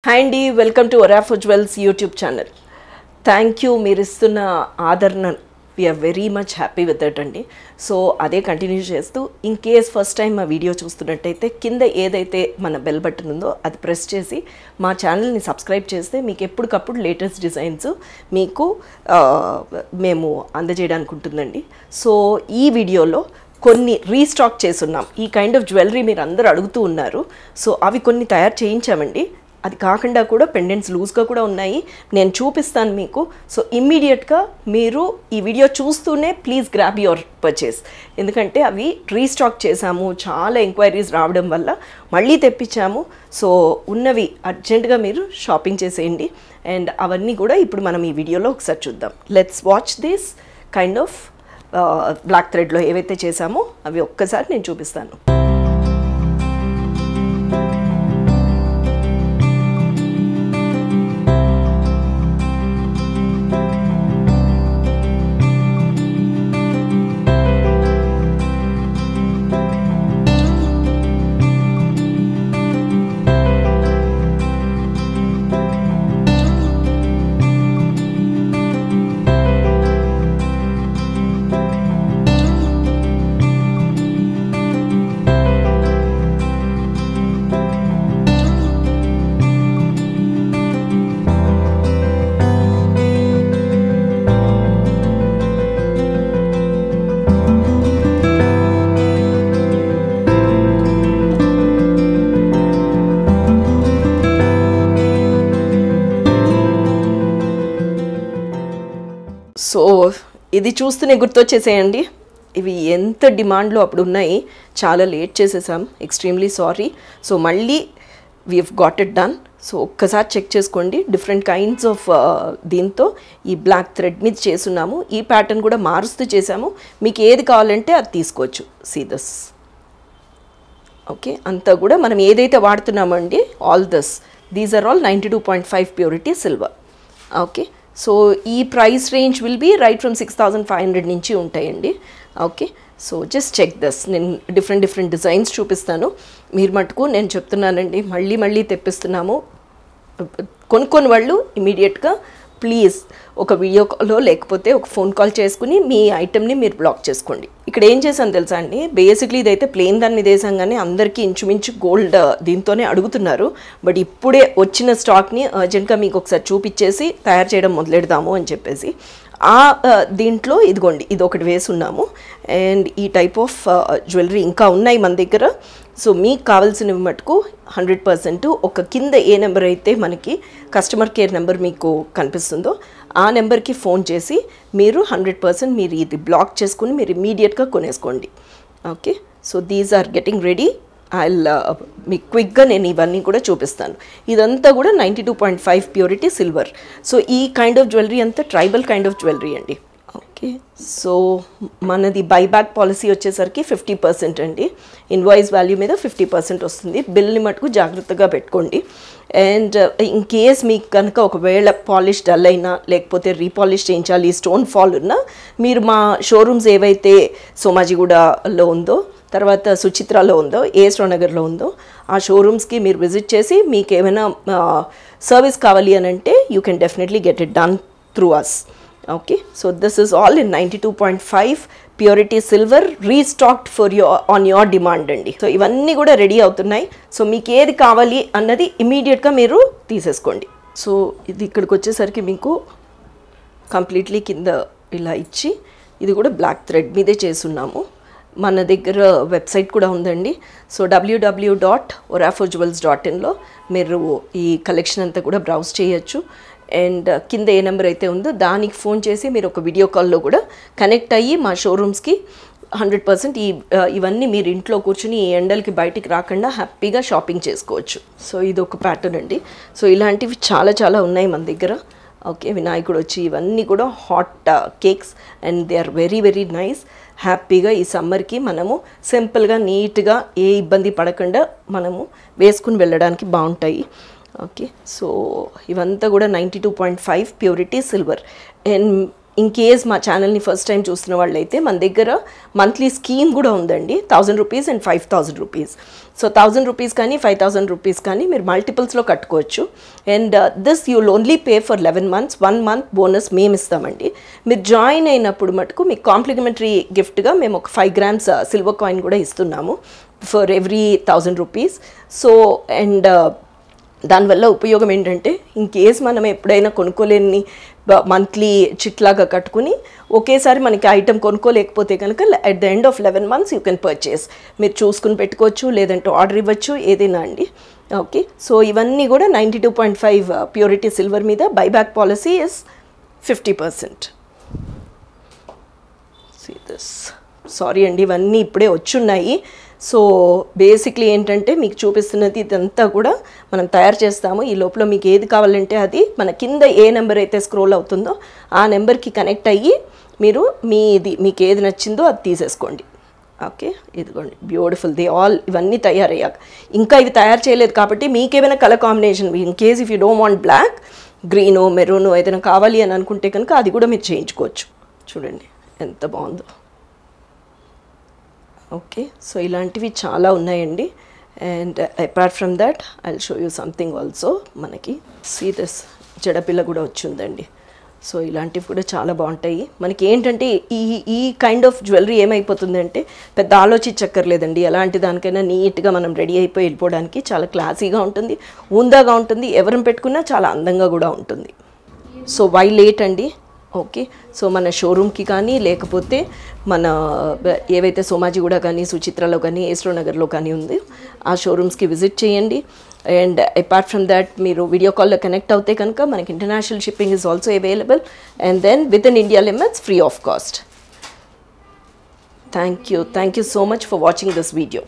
Hi Andy, welcome to Orafor Jewels YouTube channel. Thank you, మీరు ఇస్తున్న ఆదరణ we are very much happy with it అండి. So అదే continue చేస్తూ in case first time మా video చూస్తున్నట్టయితే కింద ఏదైతే మన బెల్ బటన్ ఉందో అది ప్రెస్ చేసి మా ఛానల్ని సబ్స్క్రైబ్ చేస్తే మీకు ఎప్పటికప్పుడు లేటెస్ట్ డిజైన్స్ మీకు మేము అందజేయడానికి ఉంటుందండి. సో ఈ వీడియోలో కొన్ని రీస్టాక్ చేసున్నాం. ఈ కైండ్ ఆఫ్ జ్యువెలరీ మీరు అందరూ అడుగుతూ ఉన్నారు. సో అవి కొన్ని తయారు చేయించామండి. అది కాకుండా కూడా పెండెంట్స్ లూజ్గా కూడా ఉన్నాయి, నేను చూపిస్తాను మీకు. సో ఇమ్మీడియట్గా మీరు ఈ వీడియో చూస్తూనే ప్లీజ్ గ్రాబ్ యువర్ పర్చేస్, ఎందుకంటే అవి రీస్టాక్ చేసాము, చాలా ఎంక్వైరీస్ రావడం వల్ల మళ్ళీ తెప్పించాము. సో ఉన్నవి అర్జెంటుగా మీరు షాపింగ్ చేసేయండి. అండ్ అవన్నీ కూడా ఇప్పుడు మనం ఈ వీడియోలో ఒకసారి చూద్దాం. Let's watch this kind of black థ్రెడ్లో ఏవైతే చేసామో అవి ఒక్కసారి నేను చూపిస్తాను. సో ఇది చూస్తూనే గుర్తొచ్చేసేయండి, ఇవి ఎంత డిమాండ్లో అప్పుడు ఉన్నాయి, చాలా లేట్ చేసేసాం, ఎక్స్ట్రీమ్లీ సారీ. సో మళ్ళీ we have got it done. So ఒక్కసారి చెక్ చేసుకోండి. డిఫరెంట్ కైండ్స్ ఆఫ్ దీంతో ఈ బ్లాక్ థ్రెడ్ మీద చేస్తున్నాము. ఈ ప్యాటర్న్ కూడా మారుస్తూ చేసాము. మీకు ఏది కావాలంటే అది తీసుకోవచ్చు. See this. ఓకే, అంతా కూడా మనం ఏదైతే వాడుతున్నామండి, all this, these are all 92.5 purity silver. Okay, so ఈ price range will be right from 6,500 నుంచి ఉంటాయండి. Okay, so just check this. నేను డిఫరెంట్ డిజైన్స్ చూపిస్తాను. మీరు మటుకు నేను చెప్తున్నానండి, మళ్ళీ తెప్పిస్తున్నాము. కొనుక్కొని వాళ్ళు ఇమీడియట్గా ప్లీజ్ ఒక వీడియో కాల్లో లేకపోతే ఒక ఫోన్ కాల్ చేసుకుని మీ ఐటెంని మీరు బ్లాక్ చేసుకోండి. ఇక్కడ ఏం చేశాను తెలుసా అండి, బేసిక్లీ ఇదైతే ప్లెయిన్ దాని మీద వేసాం, కానీ అందరికీ ఇంచుమించు గోల్డ్ దీంతోనే అడుగుతున్నారు. బట్ ఇప్పుడే వచ్చిన స్టాక్ని అర్జెంట్గా మీకు ఒకసారి చూపించేసి తయారు చేయడం మొదలెడదాము అని చెప్పేసి దీంట్లో ఇదిగోండి, ఇది ఒకటి వేసున్నాము. అండ్ ఈ టైప్ ఆఫ్ జ్యువెలరీ ఇంకా ఉన్నాయి మన దగ్గర. సో మీకు కావాల్సినవి మటుకు 100% ఒక కింద ఏ నెంబర్ అయితే మనకి కస్టమర్ కేర్ నెంబర్ మీకు కనిపిస్తుందో ఆ నెంబర్కి ఫోన్ చేసి మీరు 100% మీరు ఇది బ్లాక్ చేసుకుని మీరు ఇమీడియట్గా కొనేసుకోండి. Okay, so these are getting ready. మీకు క్విక్గా నేను ఇవన్నీ కూడా చూపిస్తాను. ఇదంతా కూడా 92.5 ప్యూరిటీ సిల్వర్. సో ఈ కైండ్ ఆఫ్ జ్యువెలరీ అంతా ట్రైబల్ కైండ్ ఆఫ్ జ్యువెలరీ అండి. ఓకే, సో మనది బైబ్యాక్ పాలసీ వచ్చేసరికి 50% అండి. ఇన్వాయిస్ వాల్యూ మీద 50% వస్తుంది. బిల్ని మటుకు జాగ్రత్తగా పెట్టుకోండి. అండ్ ఇన్ కేస్ మీకు కనుక ఒకవేళ పాలిష్ డల్ అయినా లేకపోతే రీపాలిష్ చేయించాలి, స్టోన్ ఫాల్ ఉన్నా, మీరు మా షోరూమ్స్ ఏవైతే సోమాజిగూడలో ఉందో, తర్వాత సుచిత్రాలో ఉందో, ఏఎస్ నగర్లో ఉందో ఆ షోరూమ్స్కి మీరు విజిట్ చేసి మీకు ఏమైనా సర్వీస్ కావాలి అని అంటే you can definitely get it done through us. Okay, so this is all in 92.5 purity silver, restocked for on your demand అండి. సో ఇవన్నీ కూడా రెడీ అవుతున్నాయి. సో మీకు ఏది కావాలి అన్నది ఇమీడియట్గా మీరు తీసేసుకోండి. సో ఇది ఇక్కడికి వచ్చేసరికి మీకు కంప్లీట్లీ కింద ఇలా ఇచ్చి, ఇది కూడా బ్లాక్ థ్రెడ్ మీదే చేస్తున్నాము. మన దగ్గర వెబ్సైట్ కూడా ఉందండి. సో www.oraforjewels.in మీరు ఈ కలెక్షన్ అంతా కూడా బ్రౌజ్ చేయొచ్చు. అండ్ కింద ఏ నెంబర్ అయితే ఉందో దానికి ఫోన్ చేసి మీరు ఒక వీడియో కాల్లో కూడా కనెక్ట్ అయ్యి మా షోరూమ్స్కి 100% ఇవన్నీ మీరు ఇంట్లో కూర్చుని ఈ ఎండలకి బయటికి రాకుండా హ్యాపీగా షాపింగ్ చేసుకోవచ్చు. సో ఇది ఒక ప్యాటర్న్ అండి. సో ఇలాంటివి చాలా ఉన్నాయి మన దగ్గర. ఓకే, వినాయకుడు వచ్చి ఇవన్నీ కూడా hot cakes and they are very nice. హ్యాపీగా ఈ సమ్మర్కి మనము సింపుల్గా నీట్గా ఏ ఇబ్బంది పడకుండా మనము వేసుకుని వెళ్ళడానికి బాగుంటాయి. ఓకే, సో ఇవంతా కూడా 92.5 purity silver. And in case మా ఛానల్ని ఫస్ట్ టైం చూస్తున్న వాళ్ళైతే మన దగ్గర మంత్లీ స్కీమ్ కూడా ఉందండి, 1000 rupees and 5000 rupees. So 1000 rupees కానీ 5000 రూపీస్ కానీ మీరు మల్టిపుల్స్లో కట్టుకోవచ్చు. And this you will only pay for 11 months. 1 month bonus మేము ఇస్తామండి. మీరు జాయిన్ అయినప్పుడు మటుకు మీకు కాంప్లిమెంటరీ గిఫ్ట్గా మేము ఒక 5 grams సిల్వర్ కాయిన్ కూడా ఇస్తున్నాము for every 1000 rupees. So and దానివల్ల ఉపయోగం ఏంటంటే ఇన్ కేస్ మనం ఎప్పుడైనా కొనుక్కోలేని మంత్లీ చిట్లాగా కట్టుకుని ఒకేసారి మనకి ఐటమ్ కొనుక్కోలేకపోతే కనుక at the end of 11 months you can purchase. మీరు చూసుకుని పెట్టుకోవచ్చు, లేదంటే ఆర్డర్ ఇవ్వచ్చు, ఏదైనా అండి. ఓకే, సో ఇవన్నీ కూడా 92.5 ప్యూరిటీ సిల్వర్ మీద. Buyback policy is 50%. See this, sorry అండి ఇవన్నీ ఇప్పుడే వచ్చున్నాయి. సో బేసిక్లీ ఏంటంటే మీకు చూపిస్తున్నది ఇదంతా కూడా మనం తయారు చేస్తాము. ఈ లోపల మీకు ఏది కావాలంటే అది మన కింద ఏ నెంబర్ అయితే స్క్రోల్ అవుతుందో ఆ నెంబర్కి కనెక్ట్ అయ్యి మీరు మీకు ఏది నచ్చిందో అది తీసేసుకోండి. ఓకే, ఇదిగోండి బ్యూటిఫుల్ దే ఆల్. ఇవన్నీ తయారయ్యాక ఇంకా ఇవి తయారు చేయలేదు కాబట్టి మీకేమైనా colour combination in case if you don't want black, గ్రీనో మెరూనో ఏదైనా కావాలి అని అనుకుంటే కనుక అది కూడా మీరు చేయించుకోవచ్చు. చూడండి ఎంత బాగుందో. ఓకే, సో ఇలాంటివి చాలా ఉన్నాయండి. And apart from that I will show you something also. మనకి సీ దిస్ జడపిల్ల కూడా వచ్చిందండి. సో ఇలాంటివి కూడా చాలా బాగుంటాయి. మనకి ఏంటంటే ఈ కైండ్ ఆఫ్ జ్యువెలరీ ఏమైపోతుందంటే పెద్ద ఆలోచించక్కర్లేదండి. ఎలాంటి దానికైనా నీట్గా మనం రెడీ అయిపోయి వెళ్ళిపోవడానికి చాలా క్లాసీగా ఉంటుంది, ఉందాగా ఉంటుంది, ఎవరిని పెట్టుకున్నా చాలా అందంగా కూడా ఉంటుంది. సో వై లేట్ అండి. ఓకే, సో మన షోరూమ్కి కానీ లేకపోతే మన ఏవైతే సోమాజిగూడ కానీ సుచిత్రలో కానీ ఏస్రో నగర్లో కానీ ఉంది ఆ షోరూమ్స్కి విజిట్ చేయండి. అండ్ అపార్ట్ ఫ్రమ్ దాట్ మీరు వీడియో కాల్లో కనెక్ట్ అవుతే కనుక మనకి international shipping is also available. And then within India limits free of cost. Thank you so much for watching this video.